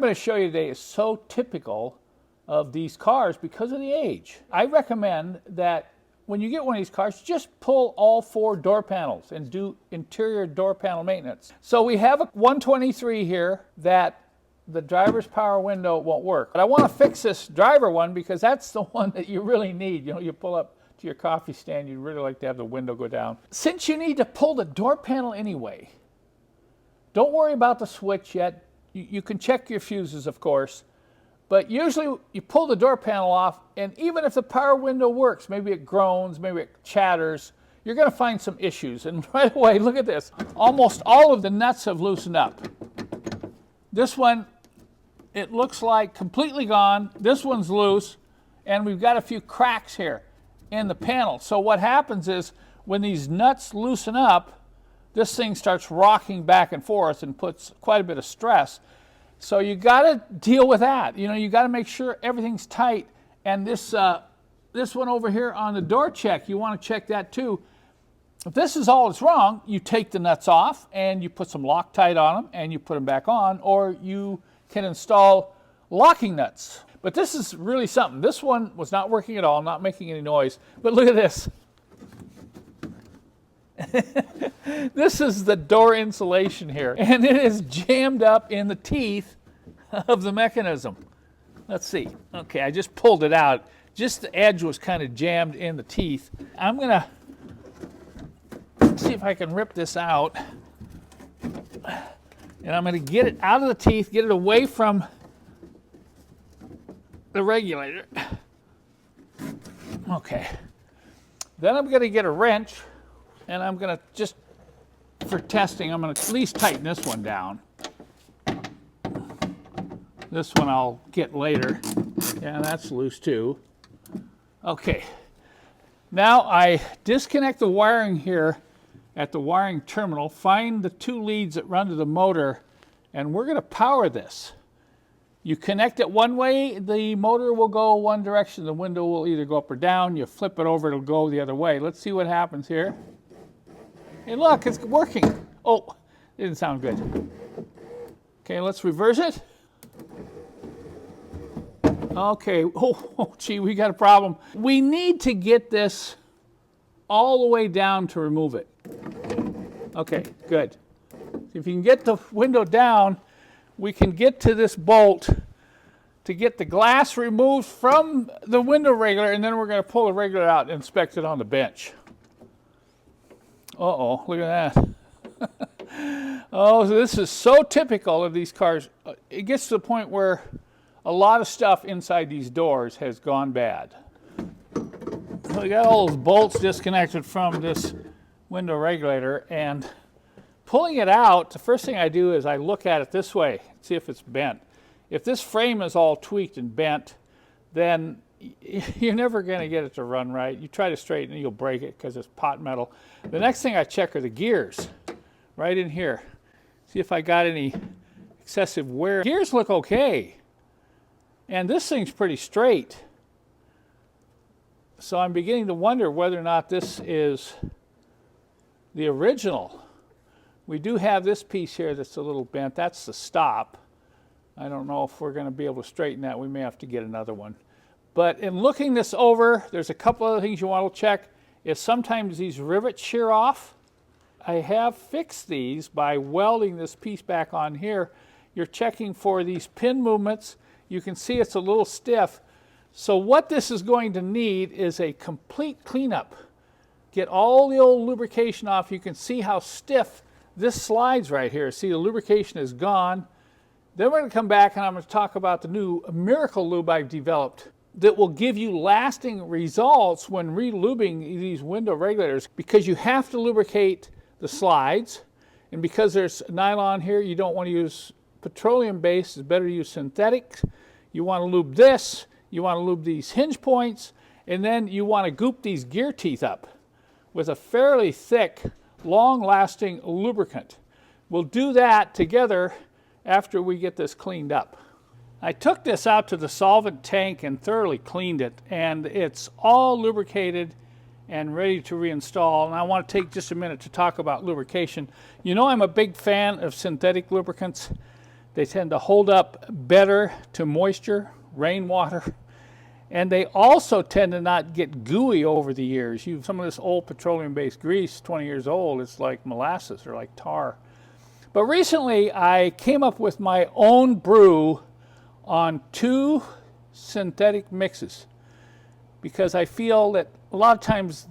going to show you today is so typical of these cars because of the age. I recommend that when you get one of these cars, just pull all 4 door panels and do interior door panel maintenance. So we have a 123 here that the driver's power window won't work. But I want to fix this driver one because that's the one that you really need. You know, you pull up to your coffee stand, you'd really like to have the window go down. Since you need to pull the door panel anyway, don't worry about the switch yet. You can check your fuses, of course. But usually you pull the door panel off, and even if the power window works, maybe it groans, maybe it chatters, you're going to find some issues. And right away, look at this. Almost all of the nuts have loosened up. This one, it looks like completely gone. This one's loose, and we've got a few cracks here in the panel. So what happens is when these nuts loosen up, this thing starts rocking back and forth and puts quite a bit of stress. So you got to deal with that. You know, you got to make sure everything's tight. And this one over here on the door check, you want to check that too. If this is all that's wrong, you take the nuts off and you put some Loctite on them and you put them back on, or you can install locking nuts. But this is really something. This one was not working at all, not making any noise. But look at this. This is the door insulation here, and it is jammed up in the teeth of the mechanism. Let's see. Okay, I just pulled it out. Just the edge was kind of jammed in the teeth. I'm going to see if I can rip this out, and I'm going to get it out of the teeth, get it away from the regulator. Okay. Then I'm going to get a wrench, and I'm going to just, for testing, I'm going to at least tighten this one down. This one I'll get later. Yeah, that's loose too. Okay. Now I disconnect the wiring here at the wiring terminal, find the 2 leads that run to the motor, and we're going to power this. You connect it one way, the motor will go one direction, the window will either go up or down. You flip it over, it'll go the other way. Let's see what happens here. Hey, look, it's working. Oh, it didn't sound good. Okay, let's reverse it. Okay, oh, gee, we got a problem. We need to get this all the way down to remove it. Okay, good. If you can get the window down, we can get to this bolt to get the glass removed from the window regulator, and then we're going to pull the regulator out and inspect it on the bench. Uh-oh, look at that. Oh, so this is so typical of these cars. It gets to the point where a lot of stuff inside these doors has gone bad. So we got all those bolts disconnected from this window regulator, and pulling it out, the first thing I do is I look at it this way, see if it's bent. If this frame is all tweaked and bent, then you're never going to get it to run right. You try to straighten it, you'll break it because it's pot metal. The next thing I check are the gears right in here. See if I got any excessive wear. Gears look okay, and this thing's pretty straight. So I'm beginning to wonder whether or not this is the original. We do have this piece here that's a little bent. That's the stop. I don't know if we're going to be able to straighten that. We may have to get another one. But in looking this over, there's a couple other things you want to check. Is sometimes these rivets shear off. I have fixed these by welding this piece back on here. You're checking for these pin movements. You can see it's a little stiff. So what this is going to need is a complete cleanup. Get all the old lubrication off. You can see how stiff this slides right here. See, the lubrication is gone. Then we're going to come back and I'm going to talk about the new Miracle Lube I've developed that will give you lasting results when relubing these window regulators, because you have to lubricate the slides, and because there's nylon here, you don't want to use petroleum-based. It's better to use synthetic. You want to lube this, you want to lube these hinge points, and then you want to goop these gear teeth up with a fairly thick, long-lasting lubricant. We'll do that together after we get this cleaned up. I took this out to the solvent tank and thoroughly cleaned it, and it's all lubricated and ready to reinstall. And I want to take just a minute to talk about lubrication. You know, I'm a big fan of synthetic lubricants They tend to hold up better to moisture, rainwater, and they also tend to not get gooey over the years. Some of this old petroleum-based grease, 20 years old, it's like molasses or like tar. But recently I came up with my own brew on 2 synthetic mixes, because I feel that a lot of times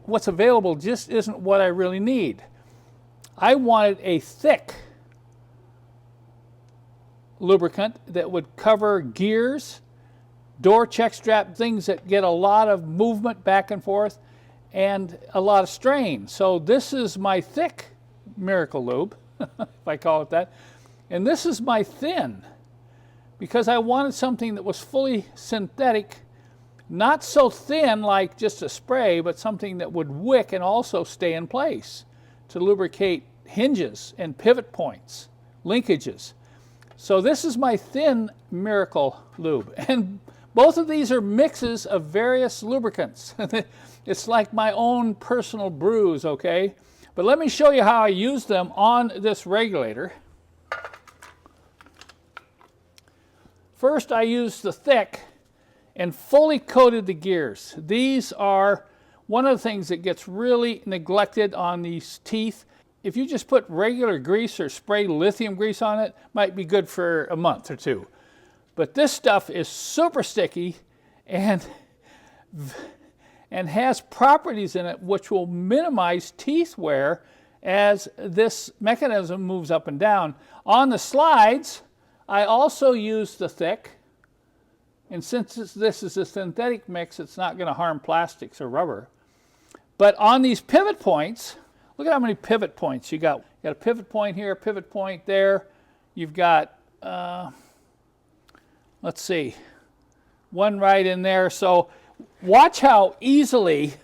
what's available just isn't what I really need. I wanted a thick lubricant that would cover gears, door check strap, things that get a lot of movement back and forth and a lot of strain. So this is my thick Miracle Lube, if I call it that, and this is my thin, because I wanted something that was fully synthetic, not so thin like just a spray, but something that would wick and also stay in place to lubricate hinges and pivot points, linkages. So this is my thin Miracle Lube, and both of these are mixes of various lubricants. It's like my own personal brews, okay? But let me show you how I use them on this regulator. First, I used the thick and fully coated the gears. These are one of the things that gets really neglected on these teeth. If you just put regular grease or spray lithium grease on it, might be good for a month or 2. But this stuff is super sticky and has properties in it which will minimize teeth wear as this mechanism moves up and down. On the slides, I also use the thick, and since this is a synthetic mix, it's not going to harm plastics or rubber. But on these pivot points, look at how many pivot points you got. You got a pivot point here, a pivot point there. You've got, let's see, one right in there. So watch how easily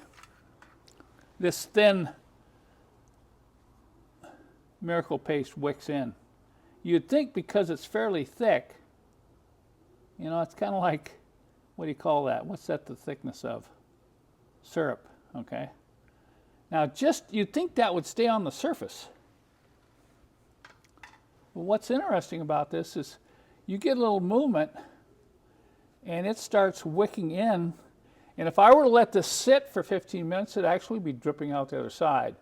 this thin Miracle paste wicks in. You'd think because it's fairly thick, you know, it's kind of like, what do you call that? What's that the thickness of? Syrup, okay? Now you'd think that would stay on the surface. Well, what's interesting about this is you get a little movement and it starts wicking in. And if I were to let this sit for 15 minutes, it'd actually be dripping out the other side.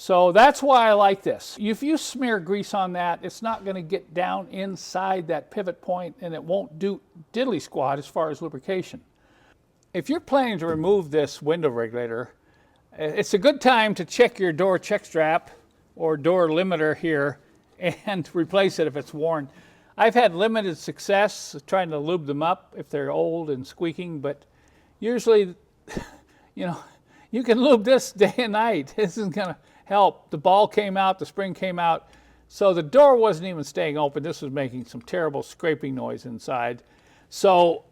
So that's why I like this. If you smear grease on that, it's not going to get down inside that pivot point, and it won't do diddly squat as far as lubrication. If you're planning to remove this window regulator, it's a good time to check your door check strap or door limiter here and replace it if it's worn. I've had limited success trying to lube them up if they're old and squeaking, but usually, you know, you can lube this day and night. This isn't going to help. The ball came out, the spring came out, so the door wasn't even staying open. This was making some terrible scraping noise inside. So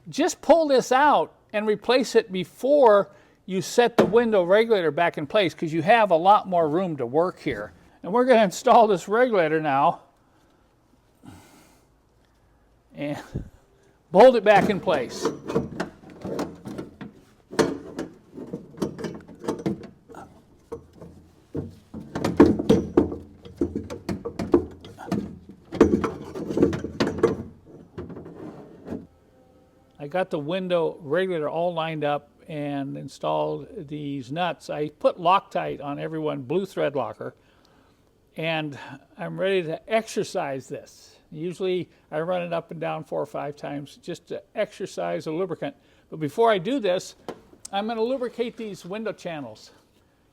just pull this out and replace it before you set the window regulator back in place, because you have a lot more room to work here. And we're going to install this regulator now and bolt it back in place. I got the window regulator all lined up and installed these nuts. I put Loctite on every one, blue thread locker, and I'm ready to exercise this. Usually I run it up and down 4 or 5 times just to exercise the lubricant. But before I do this, I'm going to lubricate these window channels.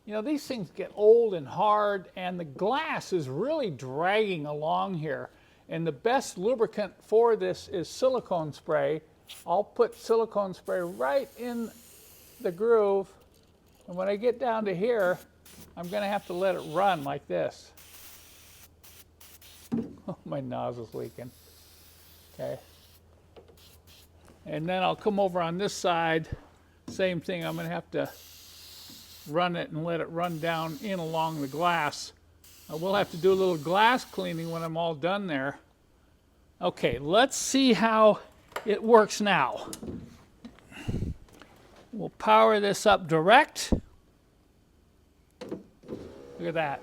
You know, these things get old and hard, and the glass is really dragging along here. And the best lubricant for this is silicone spray. I'll put silicone spray right in the groove, and when I get down to here, I'm going to have to let it run like this. Oh, my nozzle's leaking. Okay. And then I'll come over on this side, same thing. I'm going to have to run it and let it run down in along the glass. I will have to do a little glass cleaning when I'm all done there. Okay, let's see how it works now. We'll power this up direct. Look at that.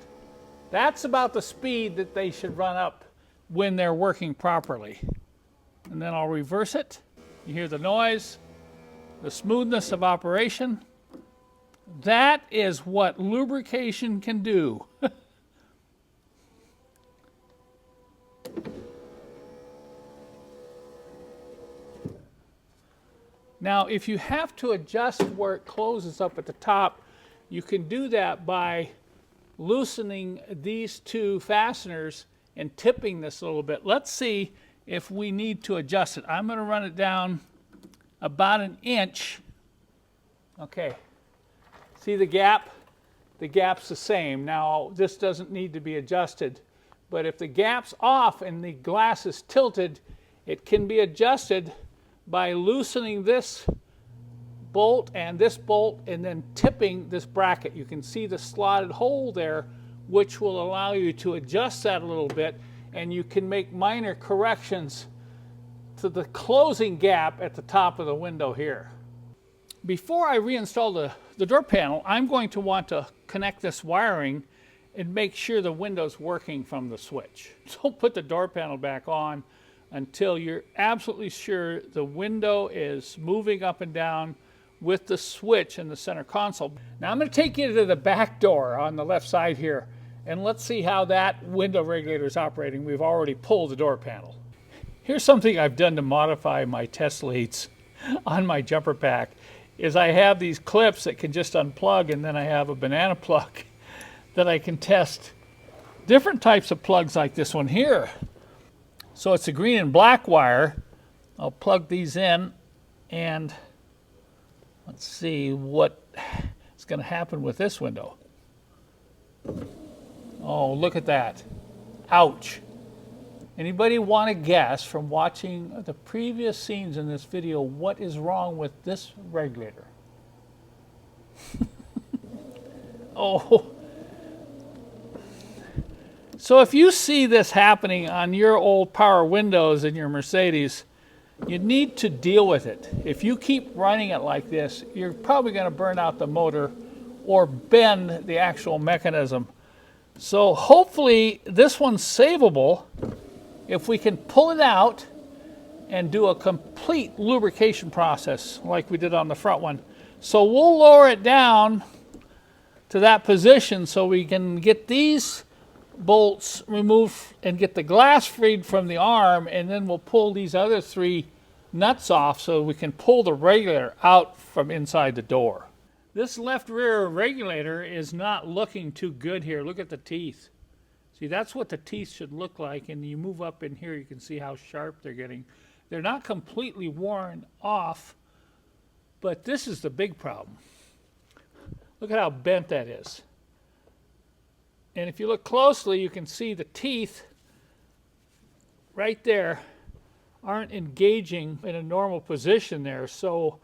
That's about the speed that they should run up. when they're working properly. And then I'll reverse it. You hear the noise, the smoothness of operation. That is what lubrication can do. Now, if you have to adjust where it closes up at the top, you can do that by loosening these two fasteners and tipping this a little bit. Let's see if we need to adjust it. I'm going to run it down about an inch. Okay. See the gap? The gap's the same. Now, this doesn't need to be adjusted, but if the gap's off and the glass is tilted, it can be adjusted by loosening this bolt and then tipping this bracket. You can see the slotted hole there, which will allow you to adjust that a little bit, and you can make minor corrections to the closing gap at the top of the window here. Before I reinstall the door panel, I'm going to want to connect this wiring and make sure the window's working from the switch. Don't put the door panel back on until you're absolutely sure the window is moving up and down with the switch in the center console. Now I'm going to take you to the back door on the left side here, and let's see how that window regulator is operating. We've already pulled the door panel. Here's something I've done to modify my test leads on my jumper pack, is I have these clips that can just unplug, and then I have a banana plug that I can test different types of plugs like this one here. So it's a green and black wire. I'll plug these in, and let's see what is going to happen with this window. Oh, look at that. Ouch. Anybody want to guess from watching the previous scenes in this video what is wrong with this regulator? Oh. So if you see this happening on your old power windows in your Mercedes, you need to deal with it. If you keep running it like this, you're probably going to burn out the motor or bend the actual mechanism. So hopefully this one's savable if we can pull it out and do a complete lubrication process like we did on the front one. So we'll lower it down to that position so we can get these bolts removed and get the glass freed from the arm, and then we'll pull these other three nuts off so we can pull the regulator out from inside the door. This left rear regulator is not looking too good here. Look at the teeth. See, that's what the teeth should look like, and you move up in here, you can see how sharp they're getting. They're not completely worn off, but this is the big problem. Look at how bent that is. And if you look closely, you can see the teeth right there aren't engaging in a normal position there. So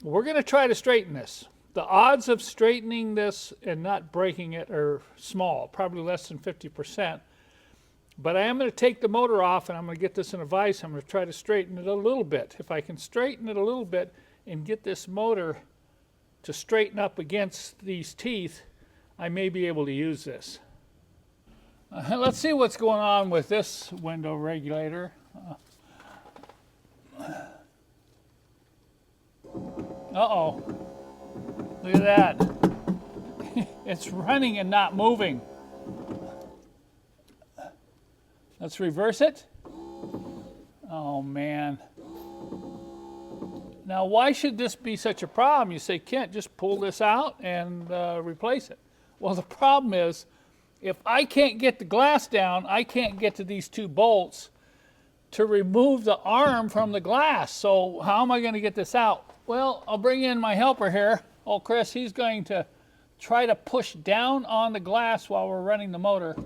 we're going to try to straighten this. The odds of straightening this and not breaking it are small, probably less than 50%. But I am going to take the motor off, and I'm going to get this in a vise. I'm going to try to straighten it a little bit. If I can straighten it a little bit and get this motor to straighten up against these teeth, I may be able to use this. Let's see what's going on with this window regulator. Uh-oh. Look at that. It's running and not moving. Let's reverse it. Oh, man. Now, why should this be such a problem? You say, Kent, just pull this out and replace it. Well, the problem is, if I can't get the glass down, I can't get to these two bolts to remove the arm from the glass. So how am I going to get this out? Well, I'll bring in my helper here. Oh, Chris, he's going to try to push down on the glass while we're running the motor.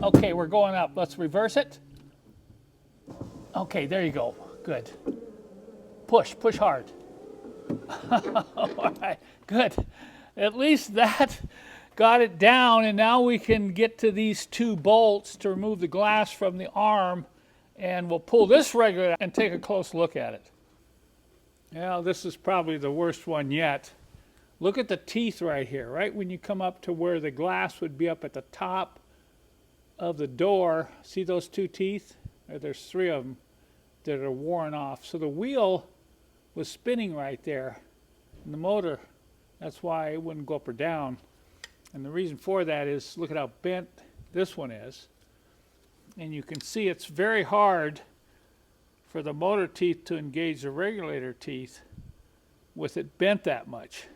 Okay, we're going up. Let's reverse it. Okay, there you go. Good. Push hard. All right, good. At least that got it down, and now we can get to these two bolts to remove the glass from the arm, and we'll pull this regulator and take a close look at it. Well, this is probably the worst one yet. Look at the teeth right here, right when you come up to where the glass would be up at the top of the door. See those two teeth? There's three of them that are worn off. So the wheel was spinning right there. And the motor, that's why it wouldn't go up or down. And the reason for that is, look at how bent this one is. And you can see it's very hard for the motor teeth to engage the regulator teeth with it bent that much.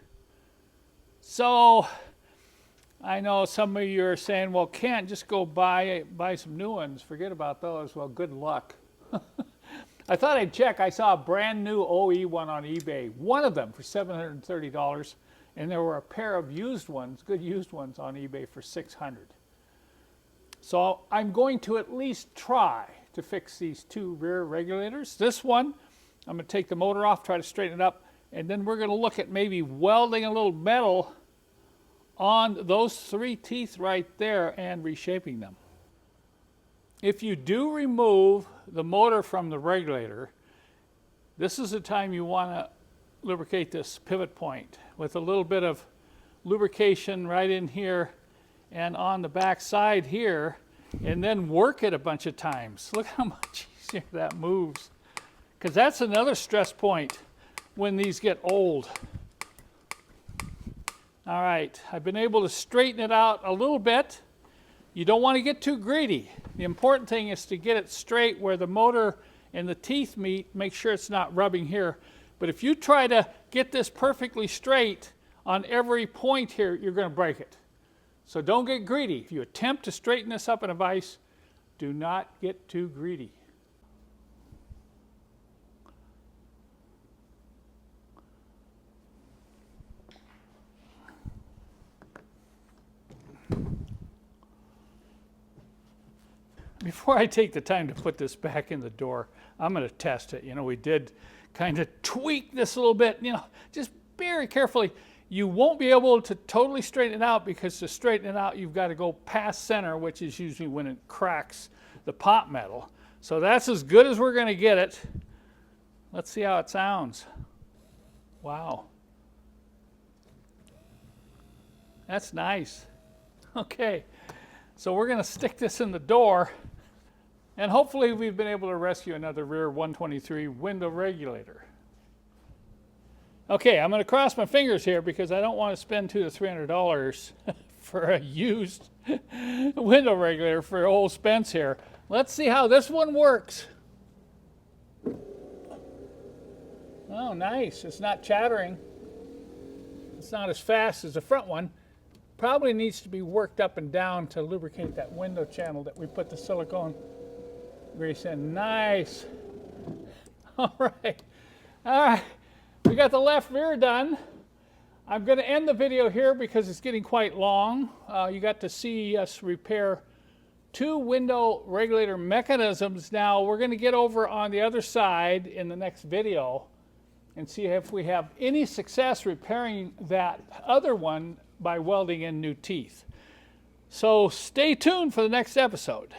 So I know some of you are saying, well, can't just go buy some new ones. Forget about those. Well, good luck. I thought I'd check. I saw a brand new OE one on eBay, one of them for $730, and there were a pair of used ones, good used ones on eBay for $600. So I'm going to at least try to fix these two rear regulators. This one, I'm going to take the motor off, try to straighten it up, and then we're going to look at maybe welding a little metal on those three teeth right there and reshaping them. If you do remove the motor from the regulator, this is the time you want to lubricate this pivot point with a little bit of lubrication right in here and on the back side here, and then work it a bunch of times. Look how much easier that moves, because that's another stress point when these get old. All right, I've been able to straighten it out a little bit. You don't want to get too greedy. The important thing is to get it straight where the motor and the teeth meet. Make sure it's not rubbing here. But if you try to get this perfectly straight on every point here, you're going to break it. So don't get greedy. If you attempt to straighten this up in a vise, do not get too greedy. Before I take the time to put this back in the door, I'm going to test it. You know, we did kind of tweak this a little bit, you know, just very carefully. You won't be able to totally straighten it out, because to straighten it out, you've got to go past center, which is usually when it cracks the pot metal. So that's as good as we're going to get it. Let's see how it sounds. Wow. That's nice. Okay, so we're going to stick this in the door, and hopefully we've been able to rescue another rear 123 window regulator. Okay, I'm going to cross my fingers here because I don't want to spend $200 to $300 for a used window regulator for old Spence here. Let's see how this one works. Oh, nice. It's not chattering. It's not as fast as the front one. Probably needs to be worked up and down to lubricate that window channel that we put the silicone grease in. Nice. All right. All right. We got the left rear done. I'm going to end the video here because it's getting quite long. You got to see us repair two window regulator mechanisms. Now we're going to get over on the other side in the next video and see if we have any success repairing that other one by welding in new teeth. So stay tuned for the next episode.